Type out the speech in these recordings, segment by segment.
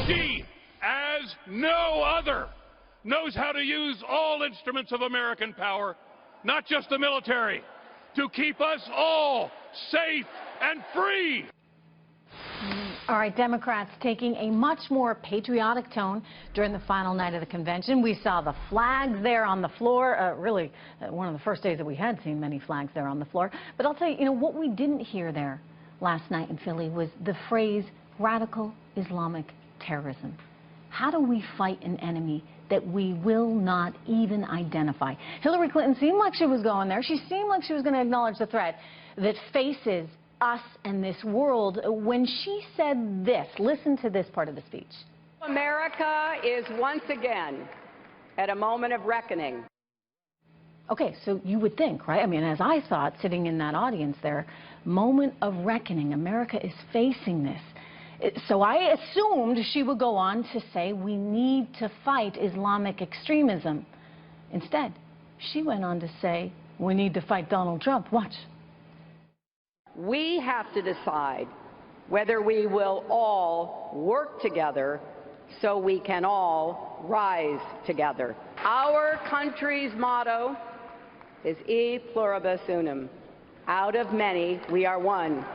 She, as no other, knows how to use all instruments of American power, not just the military, to keep us all safe and free. All right, Democrats taking a much more patriotic tone during the final night of the convention. We saw the flags there on the floor, really one of the first days that we had seen many flags there on the floor. But I'll tell you, what we didn't hear there last night in Philly was the phrase radical Islamic terrorism. How do we fight an enemy that we will not even identify? Hillary Clinton seemed like she was going there. She seemed like she was going to acknowledge the threat that faces us and this world when she said this. Listen to this part of the speech. America is once again at a moment of reckoning. Okay, so you would think, right? I mean, as I saw it sitting in that audience there, moment of reckoning. America is facing this. So I assumed she would go on to say we need to fight Islamic extremism. Instead, she went on to say we need to fight Donald Trump. Watch. We have to decide whether we will all work together so we can all rise together. Our country's motto is E pluribus unum. Out of many, we are one.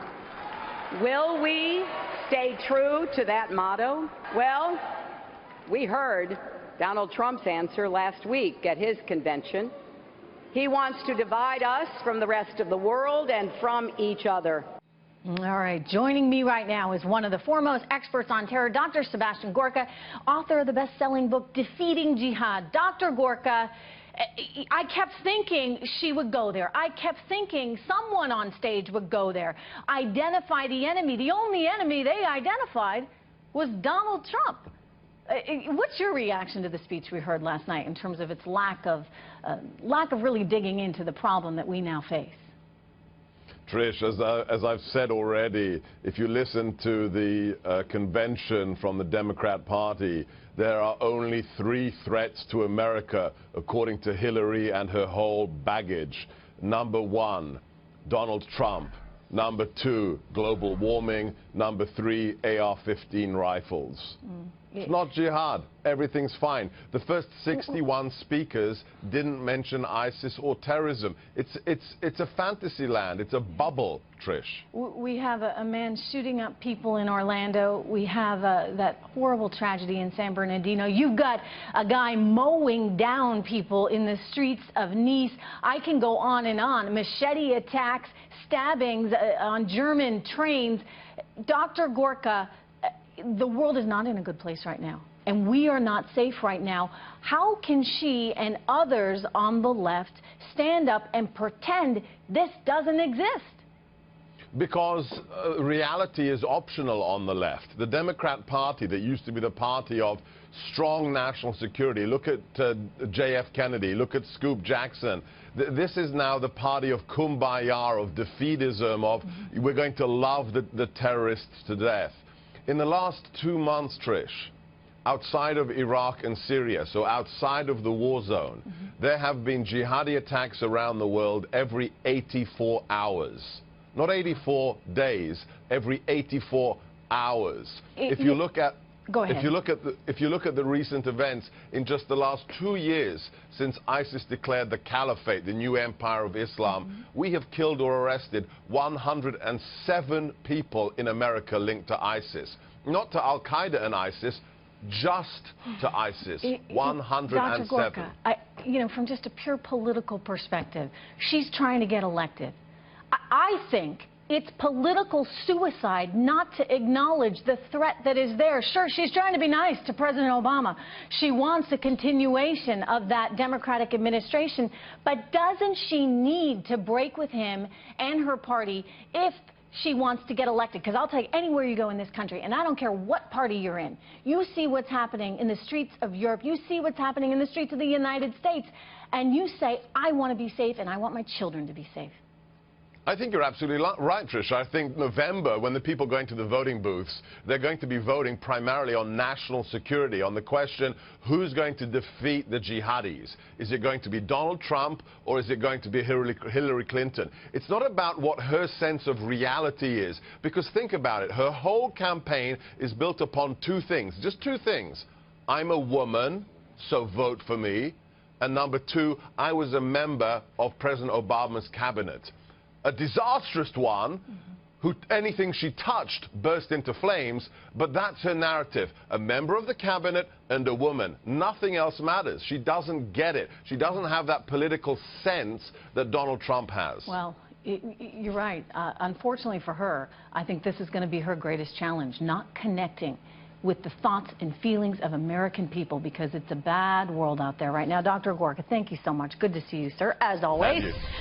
Will we stay true to that motto? Well, we heard Donald Trump's answer last week at his convention. He wants to divide us from the rest of the world and from each other. All right, joining me right now is one of the foremost experts on terror, Dr. Sebastian Gorka, author of the best-selling book, Defeating Jihad. Dr. Gorka, I kept thinking she would go there. I kept thinking someone on stage would go there. Identify the enemy. The only enemy they identified was Donald Trump. What's your reaction to the speech we heard last night in terms of its lack of really digging into the problem that we now face? Trish, as I've said already, if you listen to the convention from the Democrat Party, there are only 3 threats to America, according to Hillary and her whole baggage. Number 1, Donald Trump. Number 2, global warming. Number 3, AR-15 rifles. It's not jihad. Everything's fine. The first 61 speakers didn't mention ISIS or terrorism. It's a fantasy land. It's a bubble, Trish. We have a man shooting up people in Orlando. We have that horrible tragedy in San Bernardino. You've got a guy mowing down people in the streets of Nice. I can go on and on. Machete attacks, stabbings on German trains. Dr. Gorka, the world is not in a good place right now, and we are not safe right now. How can she and others on the left stand up and pretend this doesn't exist? Because reality is optional on the left. The Democrat Party, that used to be the party of strong national security, look at J.F. Kennedy, look at Scoop Jackson. This is now the party of kumbaya, of defeatism, of we're going to love the terrorists to death. In the last 2 months, Trish, outside of Iraq and Syria, so outside of the war zone, there have been jihadi attacks around the world every 84 hours. Not 84 days, every 84 hours. If you look at Go ahead. If you look at the recent events in just the last 2 years since ISIS declared the caliphate, the new empire of Islam, we have killed or arrested 107 people in America linked to ISIS. Not to Al-Qaeda and ISIS, just to ISIS. 107. Dr. Gorka, from just a pure political perspective, she's trying to get elected. I think it's political suicide not to acknowledge the threat that is there. Sure, she's trying to be nice to President Obama. She wants a continuation of that Democratic administration. But doesn't she need to break with him and her party if she wants to get elected? Because I'll tell you, anywhere you go in this country, and I don't care what party you're in, you see what's happening in the streets of Europe, you see what's happening in the streets of the United States, and you say, I want to be safe and I want my children to be safe. I think you're absolutely right, Trish. I think November, when the people going to the voting booths, they're going to be voting primarily on national security, on the question, who's going to defeat the jihadis? Is it going to be Donald Trump or is it going to be Hillary Clinton? It's not about what her sense of reality is, because think about it. Her whole campaign is built upon two things, just two things. I'm a woman, so vote for me. And number two, I was a member of President Obama's cabinet. A disastrous one, who anything she touched burst into flames, but that's her narrative. A member of the cabinet and a woman. Nothing else matters. She doesn't get it. She doesn't have that political sense that Donald Trump has. Well, you're right. Unfortunately for her, I think this is going to be her greatest challenge, not connecting with the thoughts and feelings of American people, because it's a bad world out there right now. Dr. Gorka, thank you so much. Good to see you, sir, as always. Thank you.